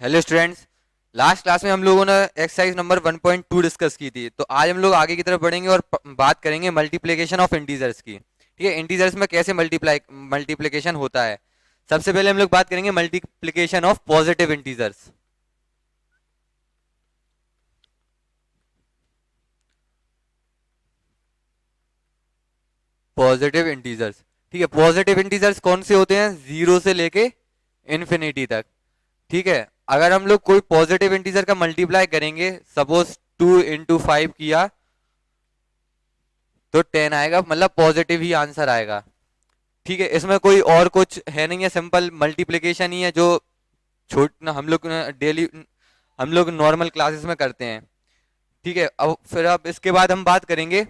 Hello students. Last class में हम लोगों ने एक्सरसाइज नंबर 1.2 डिस्कस की थी। तो आज हम लोग आगे की तरफ बढ़ेंगे और बात करेंगे मल्टीप्लिकेशन ऑफ इंटीजर्स की। ठीक है, इंटीजर्स में कैसे मल्टीप्लिकेशन होता है। सबसे पहले हम लोग बात करेंगे multiplication of positive integers. Positive integers, ठीक है। पॉजिटिव इंटीजर्स कौन से होते हैं? जीरो से लेके इन्फिनिटी तक। ठीक है, अगर हम लोग कोई पॉजिटिव इंटीजर का मल्टीप्लाई करेंगे, सपोज 2 into 5 किया तो 10 आएगा, मतलब पॉजिटिव ही आंसर आएगा। ठीक है, इसमें कोई और कुछ है नहीं है, सिंपल मल्टीप्लिकेशन ही है जो छोट ना हम लोग डेली हम लोग नॉर्मल क्लासेस में करते हैं। ठीक है, अब इसके बाद हम बात करेंगे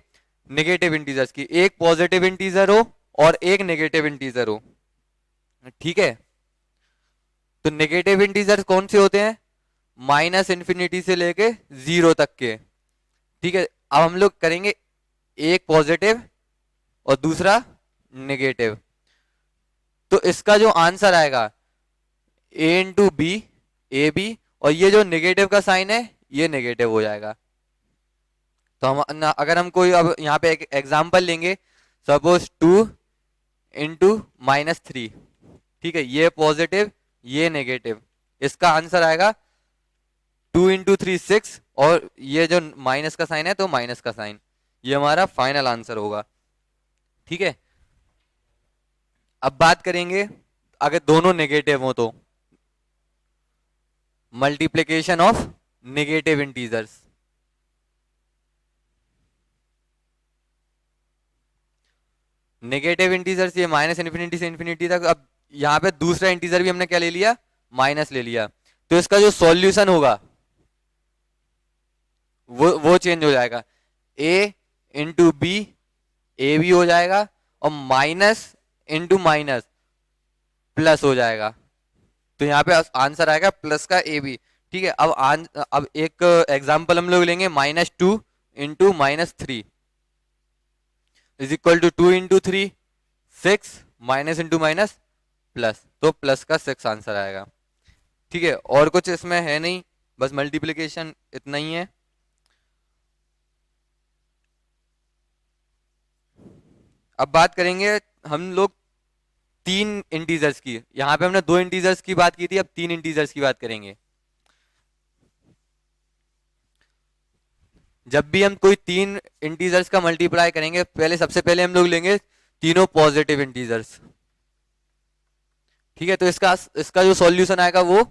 नेगेटिव इंटीजर्स की। एक पॉजिटिव इंटीजर हो और एक नेगेटिव इंटीजर हो। ठीक है, तो नेगेटिव इंटीजर कौन से होते हैं? माइनस इन्फिनिटी से लेके जीरो तक के। ठीक है, अब हम लोग करेंगे एक पॉजिटिव और दूसरा नेगेटिव। तो इसका जो आंसर आएगा a into b, A B, और ये जो नेगेटिव का साइन है ये नेगेटिव हो जाएगा। तो अगर हम कोई अब यहाँ पे एक एग्जांपल लेंगे, सपोज 2 into -3। ठीक है, ये पॉजिटिव ये नेगेटिव, इसका आंसर आएगा 2 into 3 6, और ये जो माइनस का साइन है तो माइनस का साइन, ये हमारा फाइनल आंसर होगा। ठीक है, अब बात करेंगे अगर दोनों नेगेटिव हो तो multiplication of negative integers. Negative integers ये माइनस इन्फिनिटी से इन्फिनिटी तक। अब यहाँ पे दूसरा इंटीजर भी हमने क्या ले लिया? माइनस ले लिया। तो इसका जो सॉल्यूशन होगा वो चेंज हो जाएगा। a into b, ए भी हो जाएगा, और माइनस इंटू माइनस प्लस हो जाएगा। तो यहाँ पे आंसर आएगा प्लस का ए बी। ठीक है, अब एक एग्जांपल हम लोग लेंगे, -2 into -3 is equal to 2 into 3 6, minus into minus plus, तो प्लस का 6 आंसर आएगा। ठीक है, और कुछ इसमें है नहीं, बस मल्टीप्लिकेशन इतना ही है। अब बात करेंगे हम लोग तीन इंटीजर्स की। यहाँ पे हमने दो इंटीजर्स की बात की थी, अब तीन इंटीजर्स की बात करेंगे। जब भी हम कोई तीन इंटीजर्स का मल्टीप्लाई करेंगे, सबसे पहले हम लोग लेंगे तीनों पॉजिटिव इंटीजर्स। ठीक है, तो इसका जो सॉल्यूशन आएगा वो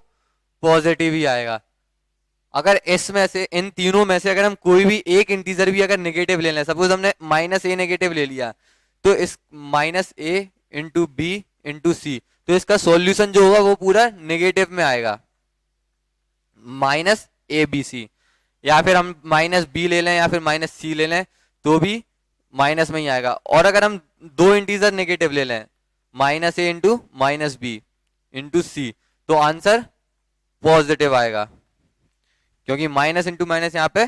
पॉजिटिव ही आएगा। अगर इसमें से इन तीनों में से अगर हम कोई भी एक इंटीजर भी अगर नेगेटिव ले लें, सपोज हमने -a नेगेटिव ले लिया, तो इस -a into b into c, तो इसका सॉल्यूशन जो होगा वो पूरा नेगेटिव में आएगा, -abc। या फिर हम -b ले लें या फिर -c ले लें तो भी माइनस में ही आएगा। और अगर हम दो इंटीजर नेगेटिव ले लें, -a into -b into c, तो आंसर पॉजिटिव आएगा, क्योंकि माइनस इंटू माइनस यहाँ पे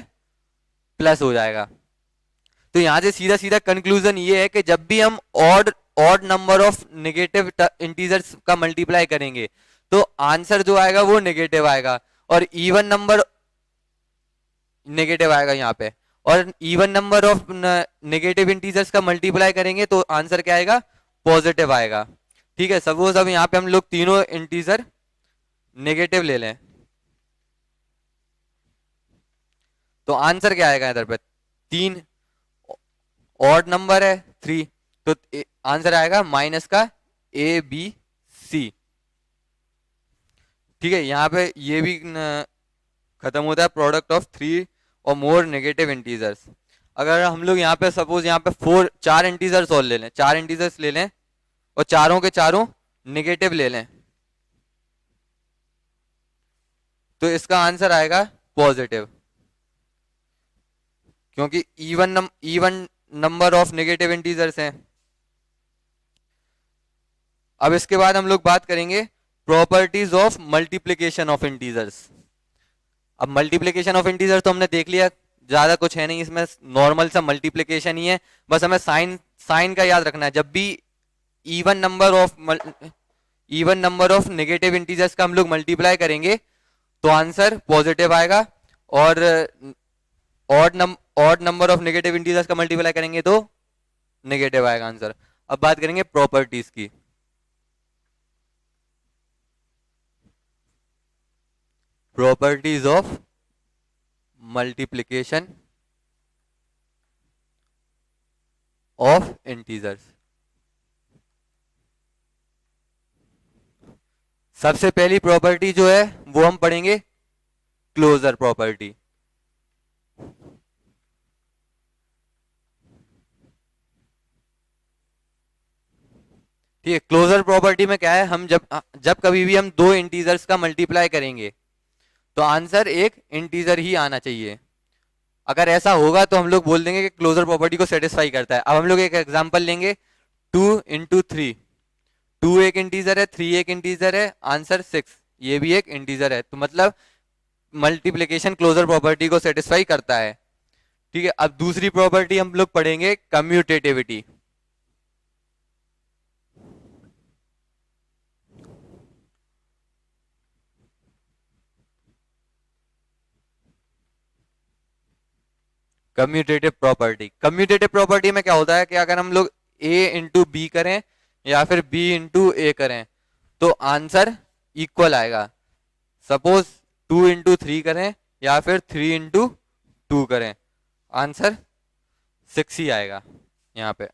प्लस हो जाएगा। तो यहां से सीधा सीधा कंक्लूजन ये है कि जब भी हम odd odd number of negative integers का मल्टीप्लाई करेंगे तो आंसर जो आएगा वो नेगेटिव आएगा, और इवन नंबर नेगेटिव आएगा यहाँ पे। और even number of negative integers का मल्टीप्लाई करेंगे तो आंसर क्या आएगा? पॉजिटिव आएगा। ठीक है, सपोज अब यहाँ पे हम लोग तीनों इंटीजर नेगेटिव ले लें, तो आंसर क्या आएगा इधर पे? 3, ऑड नंबर है 3, तो आंसर आएगा माइनस का ए बी सी। ठीक है, यहाँ पे ये भी खत्म होता है, प्रोडक्ट ऑफ 3 और मोर नेगेटिव इंटीजर्स। अगर हम लोग यहाँ पे सपोज यहाँ पे चार इंटीजर्स और ले लें, चार इंटीजर्स ले लें और चारों के चारों नेगेटिव ले लें, तो इसका आंसर आएगा पॉजिटिव, क्योंकि even number of negative integers हैं। अब इसके बाद हम लोग बात करेंगे properties of multiplication of integers. अब मल्टीप्लिकेशन ऑफ इंटीजर्स तो हमने देख लिया, ज्यादा कुछ है नहीं इसमें, नॉर्मल सा मल्टीप्लिकेशन ही है। बस हमें साइन साइन का याद रखना है। जब भी even number of negative integers का हम लोग मल्टीप्लाई करेंगे तो आंसर पॉजिटिव आएगा। और odd number of negative integers का मल्टीप्लाई करेंगे तो नेगेटिव आएगा आंसर। अब बात करेंगे प्रॉपर्टीज की। Properties of multiplication of integers. सबसे पहली प्रॉपर्टी जो है वो हम पढ़ेंगे क्लोजर प्रॉपर्टी। ठीक है, क्लोजर प्रॉपर्टी में क्या है, हम जब जब कभी भी हम दो इंटीजर्स का मल्टीप्लाई करेंगे तो आंसर एक इंटीजर ही आना चाहिए। अगर ऐसा होगा तो हम लोग बोल देंगे कि क्लोजर प्रॉपर्टी को सेटिस्फाई करता है। अब हम लोग एक एग्जांपल लेंगे, 2 × 3। 2 एक इंटीजर है, 3 एक इंटीजर है, आंसर 6 ये भी एक इंटीजर है, तो मतलब मल्टीप्लिकेशन क्लोजर प्रॉपर्टी को सेटिस्फाई करता है। ठीक है, अब दूसरी प्रॉपर्टी हम लोग पढ़ेंगे कम्यूटेटिविटी। कम्यूटेटिव प्रॉपर्टी में क्या होता है कि अगर हम लोग a इंटू बी करें या फिर b इंटू ए करें तो आंसर इक्वल आएगा। सपोज 2 × 3 करें या फिर 3 × 2 करें, आंसर 6 ही आएगा यहाँ पे।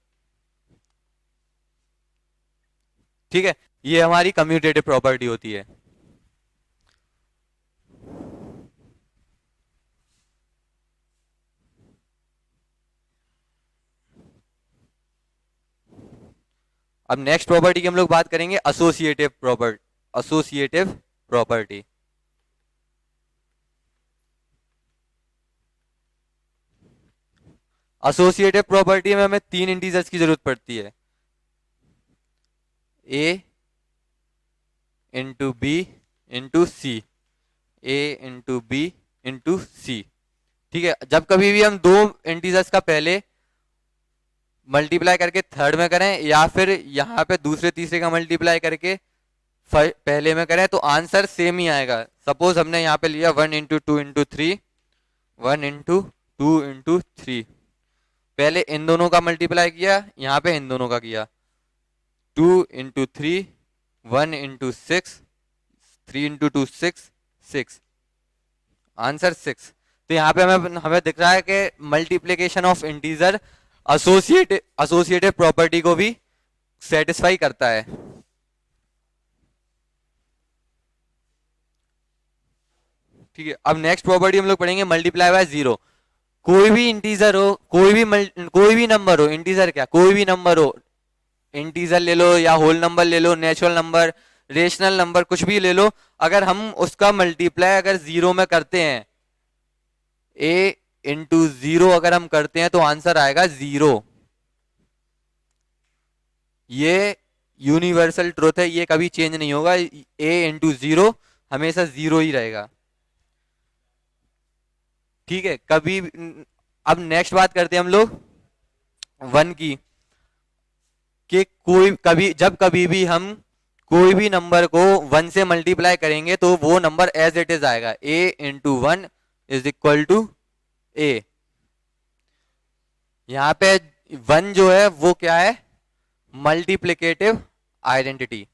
ठीक है, ये हमारी कम्यूटेटिव प्रॉपर्टी होती है। अब नेक्स्ट प्रॉपर्टी की हम लोग बात करेंगे एसोसिएटिव प्रॉपर्टी। एसोसिएटिव प्रॉपर्टी में हमें तीन इंटीजर्स की जरूरत पड़ती है, a into B into C, a into B into C. ठीक है, जब कभी भी हम दो इंटीजर्स का पहले मल्टीप्लाई करके थर्ड में करें या फिर यहाँ पे दूसरे तीसरे का मल्टीप्लाई करके पहले में करें तो आंसर सेम ही आएगा। सपोज हमने यहाँ पे लिया 1 × 2 × 3, 1 × 2 × 3, पहले इन दोनों का मल्टीप्लाई किया, यहाँ पे इन दोनों का किया, 2 × 3, 1 × 6, 3 × 2 6, 6, आंसर 6। तो यहाँ पे हमें हमें दिख रहा है कि multiplication of integer associative property को भी सेटिस्फाई करता है। ठीक है, अब नेक्स्ट प्रॉपर्टी हम लोग पढ़ेंगे मल्टीप्लाई बाय जीरो। कोई भी इंटीजर हो, कोई भी नंबर हो, इंटीजर क्या कोई भी नंबर हो, इंटीजर ले लो या होल नंबर ले लो, नेचुरल नंबर, रेशनल नंबर, कुछ भी ले लो, अगर हम उसका मल्टीप्लाई अगर जीरो में करते हैं, a इंटू 0 अगर हम करते हैं तो आंसर आएगा 0। ये यूनिवर्सल ट्रूथ है, ये कभी चेंज नहीं होगा, a इंटू 0 हमेशा 0 ही रहेगा। ठीक है, कभी अब नेक्स्ट बात करते हैं हम लोग 1 की, कि कोई कभी जब कभी भी हम कोई भी नंबर को 1 से मल्टीप्लाई करेंगे तो वो नंबर एज इट इज आएगा, a into 1 is equal to a। यहां पे 1 जो है वो क्या है, मल्टीप्लिकेटिव आइडेंटिटी।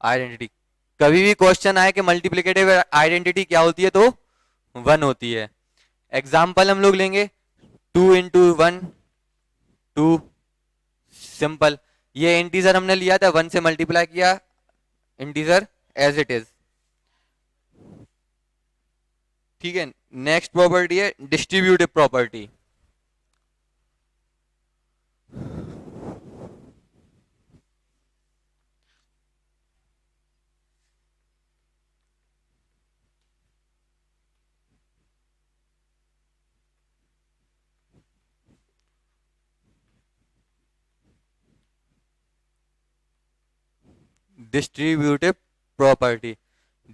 आइडेंटिटी कभी भी क्वेश्चन आए कि मल्टीप्लिकेटिव आइडेंटिटी क्या होती है तो 1 होती है। एग्जाम्पल हम लोग लेंगे 2 × 1 2, सिंपल। ये इंटीजर हमने लिया था, 1 से मल्टीप्लाई किया, इंटीजर एज इट इज। ठीक है, नेक्स्ट प्रॉपर्टी है distributive property. Distributive property,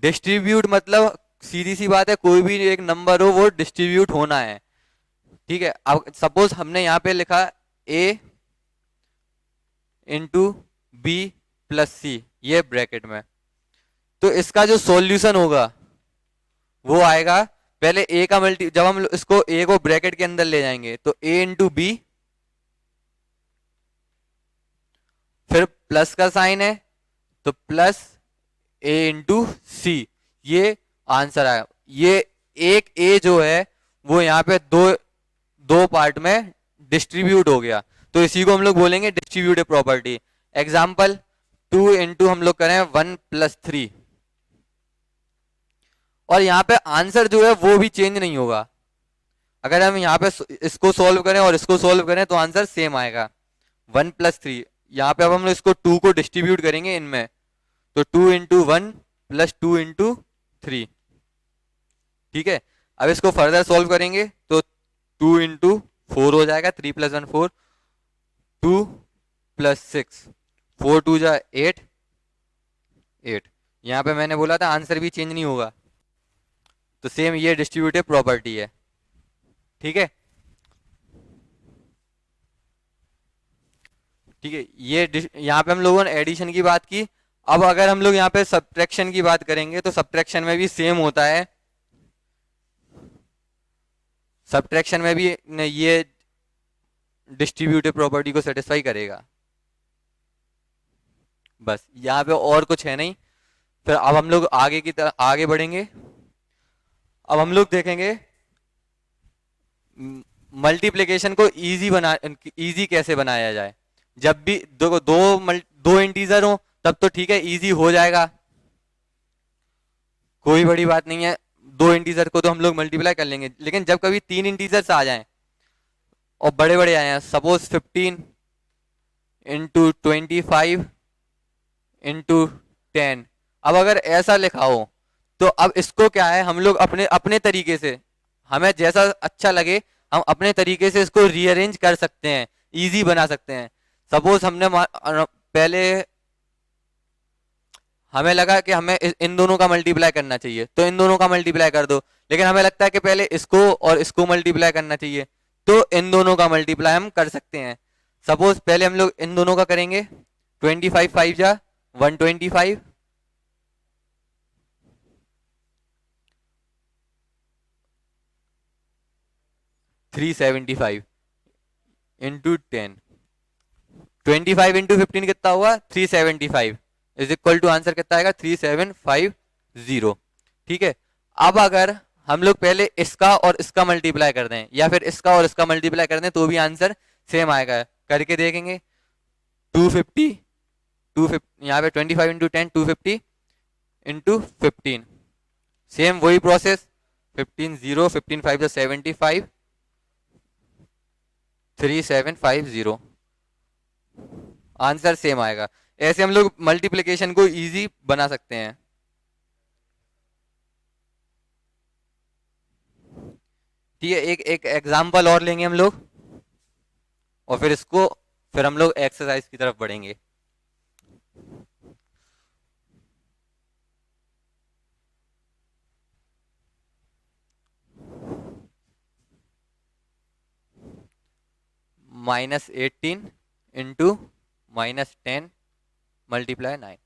distribute मतलब सीधी सी बात है, कोई भी एक नंबर हो वो डिस्ट्रीब्यूट होना है। ठीक है, अब सपोज हमने यहाँ पे लिखा ए इंटू बी प्लस सी, ये ब्रैकेट में, तो इसका जो सॉल्यूशन होगा वो आएगा, पहले ए का मल्टी, जब हम इसको ए को ब्रैकेट के अंदर ले जाएंगे तो ए इंटू बी, फिर प्लस का साइन है तो प्लस ए इंटू सी, ये आंसर आया। ये एक ए जो है वो यहाँ पे दो दो पार्ट में डिस्ट्रीब्यूट हो गया, तो इसी को हम लोग बोलेंगे डिस्ट्रीब्यूटिव प्रॉपर्टी। एग्जाम्पल, 2 इंटू हम लोग करें 1 प्लस 3, और यहाँ पे आंसर जो है वो भी चेंज नहीं होगा। अगर हम यहाँ पे इसको सॉल्व करें और इसको सॉल्व करें तो आंसर सेम आएगा, 1 प्लस 3। यहाँ पे अब हम लोग इसको 2 को डिस्ट्रीब्यूट करेंगे इनमें, तो 2 इंटू 1 प्लस 2 इंटू 3। ठीक है, अब इसको फर्दर सॉल्व करेंगे तो 2 इंटू 4 हो जाएगा, 3 प्लस 1 4, 2 प्लस 6, 4 2 जा 8, 8। यहाँ पे मैंने बोला था आंसर भी चेंज नहीं होगा, तो सेम ये डिस्ट्रीब्यूटिव प्रॉपर्टी है। ठीक है, ठीक है, ये यहाँ पे हम लोगों ने एडिशन की बात की। अब अगर हम लोग यहाँ पे सब्ट्रैक्शन की बात करेंगे तो सब्ट्रैक्शन में भी सेम होता है। सब्ट्रैक्शन में भी ये डिस्ट्रीब्यूटिव प्रॉपर्टी को सेटिस्फाई करेगा। बस यहाँ पे और कुछ है नहीं। फिर अब हम लोग आगे की तरफ आगे बढ़ेंगे। अब हम लोग देखेंगे मल्टीप्लिकेशन को इजी कैसे बनाया जाए। जब भी दो इंटीजर हो तब तो ठीक है, इजी हो जाएगा, कोई बड़ी बात नहीं है, दो इंटीजर को तो हम लोग मल्टीप्लाई कर लेंगे। लेकिन जब कभी 3 इंटीजर्स आ जाएं और बड़े बड़े आए हैं, सपोज 15 इंटू 25 इंटू 10, अब अगर ऐसा लिखा हो तो अब इसको क्या है, हम लोग अपने अपने तरीके से, हमें जैसा अच्छा लगे हम अपने तरीके से इसको रीअरेंज कर सकते हैं, इजी बना सकते हैं। सपोज हमने पहले हमें लगा कि हमें इन दोनों का मल्टीप्लाई करना चाहिए तो इन दोनों का मल्टीप्लाई कर दो, लेकिन हमें लगता है कि पहले इसको और इसको मल्टीप्लाई करना चाहिए तो इन दोनों का मल्टीप्लाई हम कर सकते हैं। सपोज पहले हम लोग इन दोनों का करेंगे, 25 5 जा 125, 375 इंटू 10, 25 इंटू 15 कितना हुआ 375, इज इक्वल टू आंसर कितना आएगा 3750। ठीक है, अब अगर हम लोग पहले इसका और इसका मल्टीप्लाई कर दें या फिर इसका और इसका मल्टीप्लाई कर दें तो भी आंसर सेम आएगा। करके देखेंगे, 250 250 यहाँ पे 25 इंटू 10 250 इंटू 15, सेम वही प्रोसेस, 15 0 15 5 75 3750, आंसर सेम आएगा। ऐसे हम लोग मल्टीप्लिकेशन को इजी बना सकते हैं। ठीक है, एक एक एग्जांपल और लेंगे हम लोग और फिर हम लोग एक्सरसाइज की तरफ बढ़ेंगे। -18 इंटू -10 मल्टीप्लाई 9।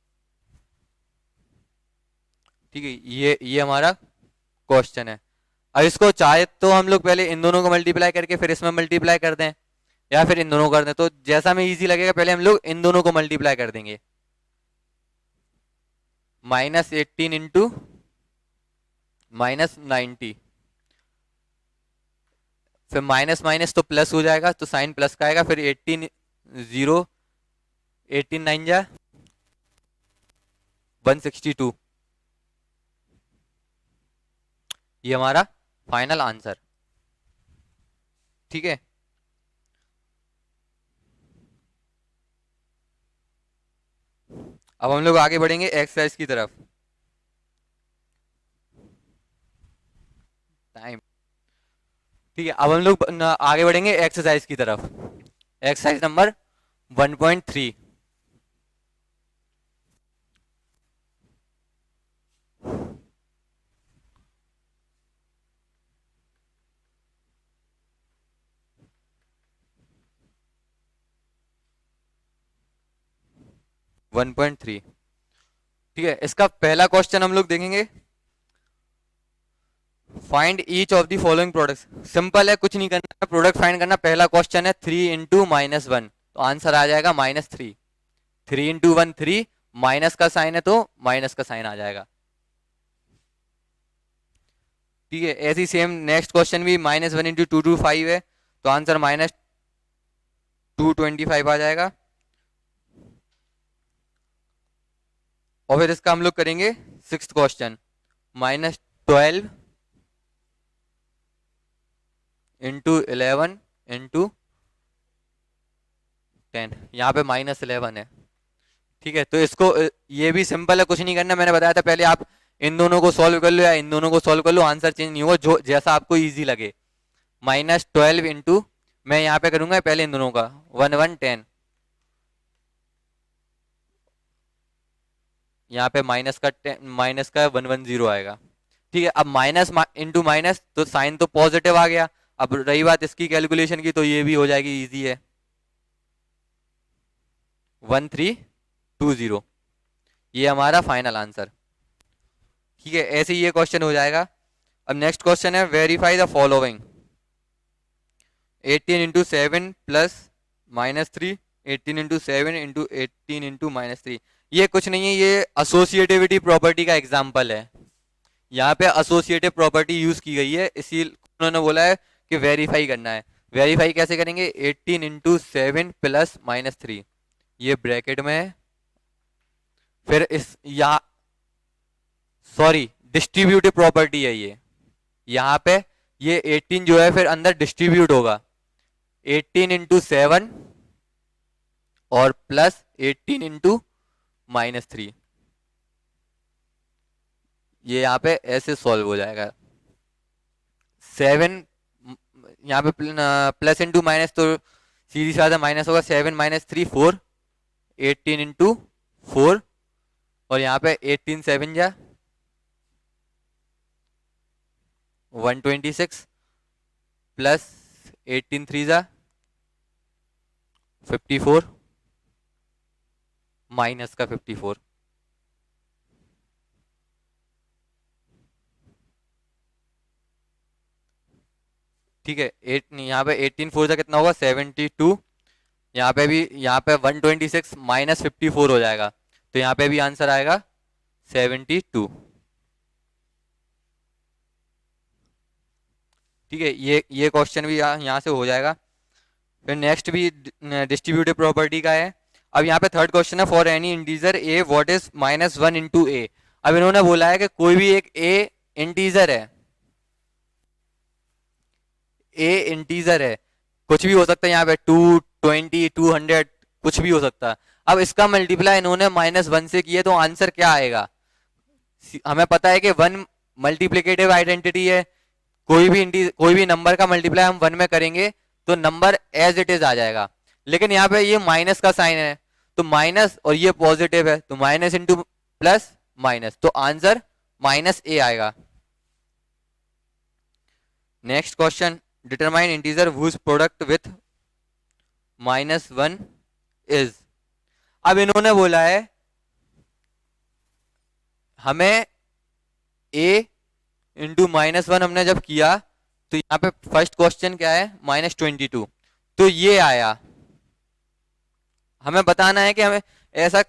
ठीक है, ये हमारा क्वेश्चन है। अब इसको चाहे तो हम लोग पहले इन दोनों को मल्टीप्लाई करके फिर इसमें मल्टीप्लाई कर दें या फिर इन दोनों को कर दें, तो जैसा हमें इजी लगेगा पहले हम लोग इन दोनों को मल्टीप्लाई कर देंगे। -18 इंटू -90, फिर माइनस माइनस तो प्लस हो जाएगा तो साइन प्लस का आएगा, फिर 18 0 18 9 जा 162, ये हमारा फाइनल आंसर। ठीक है, अब हम लोग आगे बढ़ेंगे एक्सरसाइज की तरफ। टाइम, ठीक है, अब हम लोग आगे बढ़ेंगे एक्सरसाइज की तरफ। Exercise number 1.3। 1.3। ठीक है, इसका पहला क्वेश्चन हम लोग देखेंगे, find each of the following products. Simple है, कुछ नहीं करना है, प्रोडक्ट फाइंड करना। पहला क्वेश्चन है 3 इंटू माइनस वन, तो आंसर आ जाएगा -3। 3 इंटू वन 3, माइनस का साइन है तो माइनस का साइन आ जाएगा। ठीक है, ऐसी सेम नेक्स्ट क्वेश्चन भी -1 इंटू 225 है, तो आंसर -225 आ जाएगा। और फिर इसका हम लोग करेंगे सिक्स्थ क्वेश्चन, -12 इंटू 11 इंटू 10, यहाँ पे -11 है। ठीक है, तो इसको ये भी सिंपल है, कुछ नहीं करना, मैंने बताया था पहले, आप इन दोनों को सॉल्व कर लो या इन दोनों को सॉल्व कर लो, आंसर चेंज नहीं होगा, जो जैसा आपको इजी लगे। -12 इंटू, मैं यहाँ पे करूंगा पहले इन दोनों का, 1110, यहाँ पे माइनस का 110 आएगा। ठीक है, अब माइनस इंटू माइनस तो साइन तो पॉजिटिव आ गया। अब रही बात इसकी कैलकुलेशन की, तो ये भी हो जाएगी, इजी है, 1320, ये हमारा फाइनल आंसर। ठीक है, ऐसे ही ये क्वेश्चन हो जाएगा। अब नेक्स्ट क्वेश्चन है, verify the following, 18 into 7 plus -3, 18 into 7 into 18 into -3। ये कुछ नहीं है, ये एसोसिएटिविटी प्रॉपर्टी का एग्जाम्पल है। यहाँ पे एसोसिएटिव प्रॉपर्टी यूज की गई है, इसी उन्होंने बोला है कि वेरीफाई करना है। वेरीफाई कैसे करेंगे, 18 इंटू 7 प्लस -3, ये ब्रैकेट में है, फिर इस यहाँ, सॉरी, डिस्ट्रीब्यूटिव प्रॉपर्टी है ये, यहाँ पे ये 18 जो है फिर अंदर डिस्ट्रीब्यूट होगा, 18 इंटू 7 और प्लस 18 इंटू -3, ये यहाँ पे ऐसे सॉल्व हो जाएगा। 7 यहाँ पे प्लस इंटू माइनस, तो सीधी सी बात है, माइनस होगा, 7 -3 4, 18 इंटू 4, और यहाँ पे 18 7 जा 126 प्लस 18 3 जा 54 माइनस का 54। ठीक है, यहाँ पे 18 4 से कितना होगा, 72, यहाँ पे भी, यहाँ पे 126 -54 हो जाएगा, तो यहाँ पे भी आंसर आएगा 72। ठीक है, ये क्वेश्चन भी यहाँ से हो जाएगा। फिर नेक्स्ट भी डिस्ट्रीब्यूटिव प्रॉपर्टी का है। अब यहाँ पे थर्ड क्वेश्चन है, for any integer A what is -1 into A. अब इन्होंने बोला है कि कोई भी एक ए इंटीजर है, ए इंटीजर है, कुछ भी हो सकता है, यहाँ पे 220 200 कुछ भी हो सकता है। अब इसका मल्टीप्लाई इन्होंने -1 से किया, तो आंसर क्या आएगा। हमें पता है कि 1 मल्टीप्लिकेटिव आइडेंटिटी है, कोई भी नंबर का मल्टीप्लाई हम 1 में करेंगे तो नंबर एज इट इज आ जाएगा। लेकिन यहाँ पे ये माइनस का साइन है, तो माइनस, और ये पॉजिटिव है, तो माइनस इंटू प्लस माइनस, तो आंसर -a आएगा। Next question, determine integer whose product with -1 is. अब इन्होंने बोला है हमें a इंटू -1 हमने जब किया, तो यहाँ पे फर्स्ट क्वेश्चन क्या है, -22, तो ये आया। हमें बताना है कि हमें ऐसा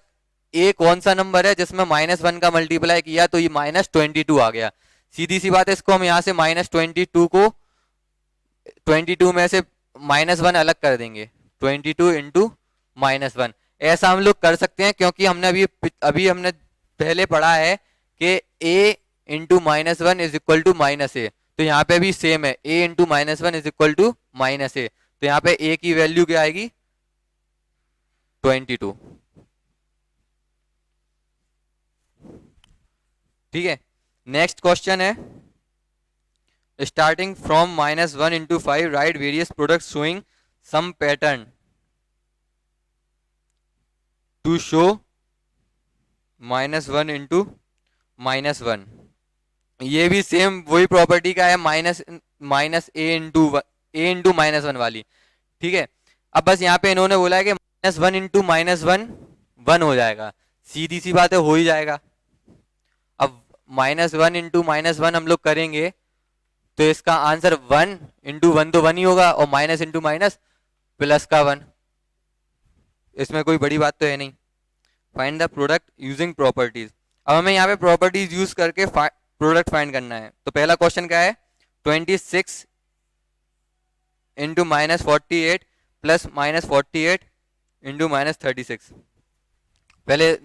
a कौन सा नंबर है जिसमें -1 का मल्टीप्लाई किया तो ये -22 आ गया। सीधी सी बात है, इसको हम यहाँ से -22 को 22 में से -1 अलग कर देंगे, 22 इंटू -1। ऐसा हम लोग कर सकते हैं क्योंकि हमने अभी हमने पहले पढ़ा है कि a into -1 is equal to -a, तो यहाँ पे भी सेम है, a into -1 is equal to -a, तो यहाँ पे a की वैल्यू क्या आएगी, 22। ठीक है, नेक्स्ट क्वेश्चन है, starting from -1 into 5 write various products showing some pattern to show -1 into -1। ये भी सेम वही प्रॉपर्टी का है, ए इंटू -1 वाली। ठीक है, अब बस यहाँ पे इन्होंने बोला है कि -1 इंटू -1 1 हो जाएगा, सीधी सी बात है, हो ही जाएगा। अब -1 इंटू -1 हम लोग करेंगे तो इसका आंसर 1 इंटू 1 तो 1 ही होगा, और माइनस इंटू माइनस प्लस का 1। इसमें कोई बड़ी बात तो है नहीं। Find the product using properties. अब हमें यहाँ पे प्रॉपर्टीज यूज करके प्रोडक्ट फाइंड करना है। तो पहला क्वेश्चन क्या है, 26 इंटू -48 प्लस -48 इंटू -36। पहले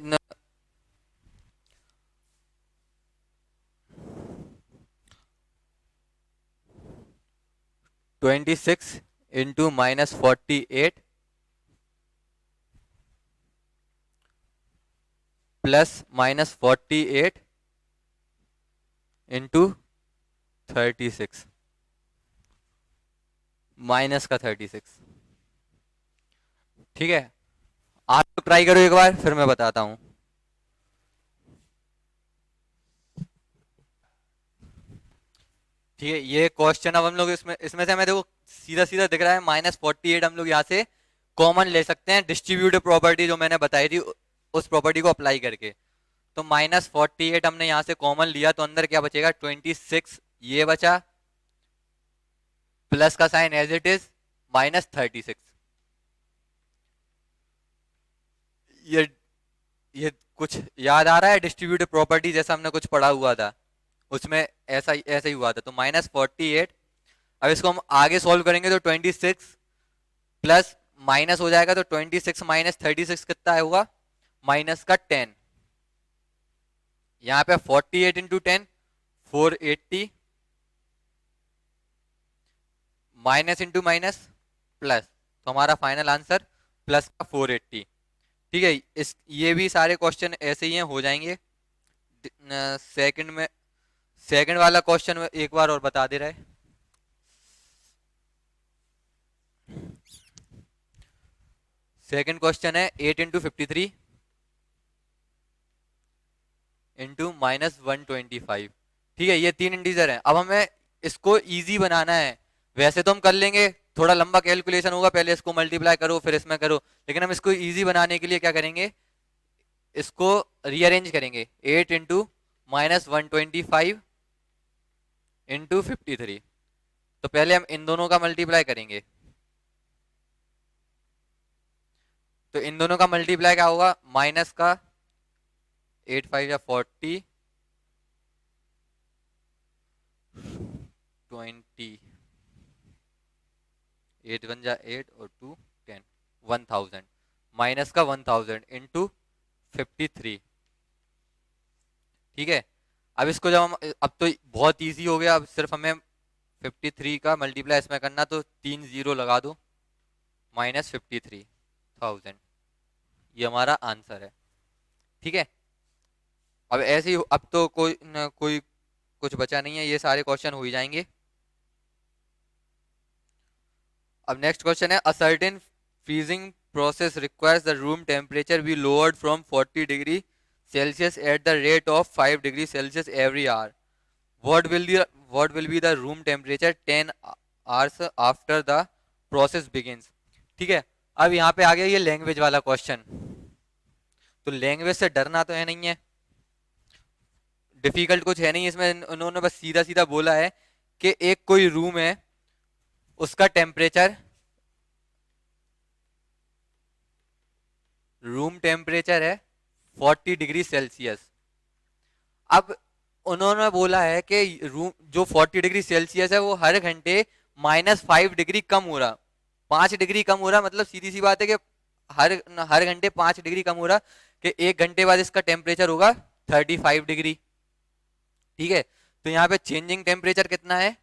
26 इंटू -48 प्लस -48 इंटू 36 माइनस का 36। ठीक है, आप तो ट्राई करो एक बार, फिर मैं बताता हूं। ठीक है, ये क्वेश्चन अब हम लोग इसमें इसमें से हमें देखो सीधा सीधा दिख रहा है -48, हम लोग यहाँ से कॉमन ले सकते हैं डिस्ट्रीब्यूटिव प्रॉपर्टी जो मैंने बताई थी, उस प्रॉपर्टी को अप्लाई करके। तो -48 हमने यहाँ से कॉमन लिया तो अंदर क्या बचेगा, 26 ये बचा, प्लस का साइन एज इट इज, -36। ये ये कुछ याद आ रहा है, डिस्ट्रीब्यूटिव प्रॉपर्टी जैसा हमने कुछ पढ़ा हुआ था, उसमें ऐसा ही हुआ था। तो -48, अब इसको हम आगे सॉल्व करेंगे तो 26 प्लस माइनस हो जाएगा, तो 26 माइनस 36 कितना होगा, माइनस का 10। यहाँ पे 48 into 10 480, minus into minus plus, तो हमारा फाइनल आंसर प्लस का 480। ठीक है, इस ये भी सारे क्वेश्चन ऐसे ही हैं, हो जाएंगे। सेकंड में सेकंड वाला क्वेश्चन एक बार और बता दे रहा है। सेकंड क्वेश्चन है 8 इंटू 53 इंटू -125। ठीक है, ये 3 इंटीजर हैं। अब हमें इसको इजी बनाना है। वैसे तो हम कर लेंगे, थोड़ा लंबा कैलकुलेशन होगा, पहले इसको मल्टीप्लाई करो फिर इसमें करो, लेकिन हम इसको इजी बनाने के लिए क्या करेंगे, इसको रीअरेंज करेंगे। 8 इंटू -125 इंटू 53। तो पहले हम इन दोनों का मल्टीप्लाई करेंगे, तो इन दोनों का मल्टीप्लाई क्या होगा, माइनस का 8 5 या 40 20, 8 1 जा 8 और 2 10, 1000 माइनस का 1000 इंटू 53। ठीक है, अब इसको जब हम, अब तो बहुत इजी हो गया, अब सिर्फ हमें 53 का मल्टीप्लाई इसमें करना, तो 3 0 लगा दो, -53,000, ये हमारा आंसर है। ठीक है, अब ऐसे ही अब तो कोई न कोई कुछ बचा नहीं है, ये सारे क्वेश्चन हो ही जाएंगे। अब नेक्स्ट क्वेश्चन है, a certain freezing process requires the room temperature be lowered from 40 degree Celsius at the rate of 5 degree Celsius every hour. what will be the room temperature 10 hours after the process begins। ठीक है, अब यहाँ पे आ गया ये language वाला question. तो language से डरना तो है नहीं है, डिफिकल्ट कुछ है नहीं इसमें, उन्होंने बस सीधा सीधा बोला है कि एक कोई रूम है, उसका टेम्परेचर, रूम टेम्परेचर है 40 डिग्री सेल्सियस। अब उन्होंने बोला है कि रूम जो 40 डिग्री सेल्सियस है वो हर घंटे -5 डिग्री कम हो रहा, 5 डिग्री कम हो रहा, मतलब सीधी सी बात है कि हर हर घंटे 5 डिग्री कम हो रहा, कि 1 घंटे बाद इसका टेम्परेचर होगा 35 डिग्री। ठीक है, तो यहाँ पे चेंजिंग टेम्परेचर कितना है,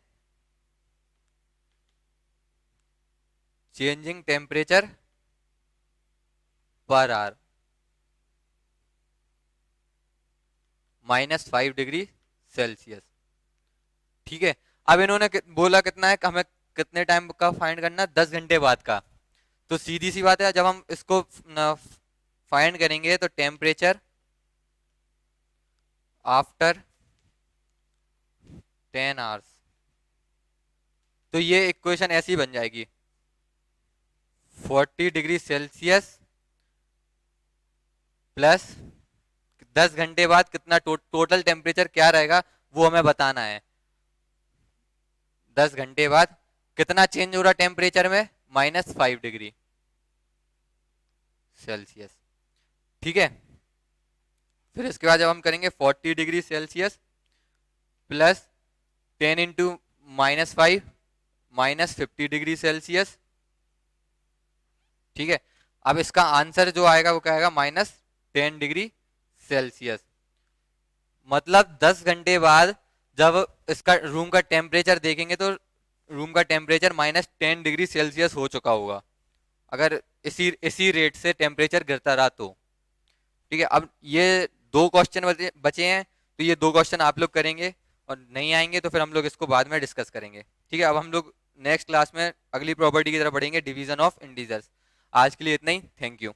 changing temperature per hour -5 degree Celsius. ठीक है, अब इन्होंने बोला कितना है, हमें कितने टाइम का फाइंड करना है, 10 घंटे बाद का। तो सीधी सी बात है, जब हम इसको फाइंड करेंगे तो टेम्परेचर आफ्टर 10 आवर्स, तो ये इक्वेशन ऐसी बन जाएगी, 40 डिग्री सेल्सियस प्लस 10 घंटे बाद कितना टोटल टेम्परेचर क्या रहेगा वो हमें बताना है। 10 घंटे बाद कितना चेंज हो रहा टेम्परेचर में, -5 डिग्री सेल्सियस। ठीक है, फिर इसके बाद जब हम करेंगे 40 degree Celsius plus 10 × -5 -50 degree Celsius. ठीक है, अब इसका आंसर जो आएगा वो क्या आएगा, -10 डिग्री सेल्सियस। मतलब 10 घंटे बाद जब इसका रूम का टेम्परेचर देखेंगे तो रूम का टेम्परेचर -10 डिग्री सेल्सियस हो चुका होगा, अगर इसी इसी रेट से टेम्परेचर गिरता रहा तो। ठीक है, अब ये 2 क्वेश्चन बचे हैं, तो ये 2 क्वेश्चन आप लोग करेंगे और नहीं आएंगे तो फिर हम लोग इसको बाद में डिस्कस करेंगे। ठीक है, अब हम लोग नेक्स्ट क्लास में अगली प्रॉपर्टी की तरफ बढ़ेंगे, डिवीजन ऑफ इंटीजर्स। आज के लिए इतना ही, थैंक यू।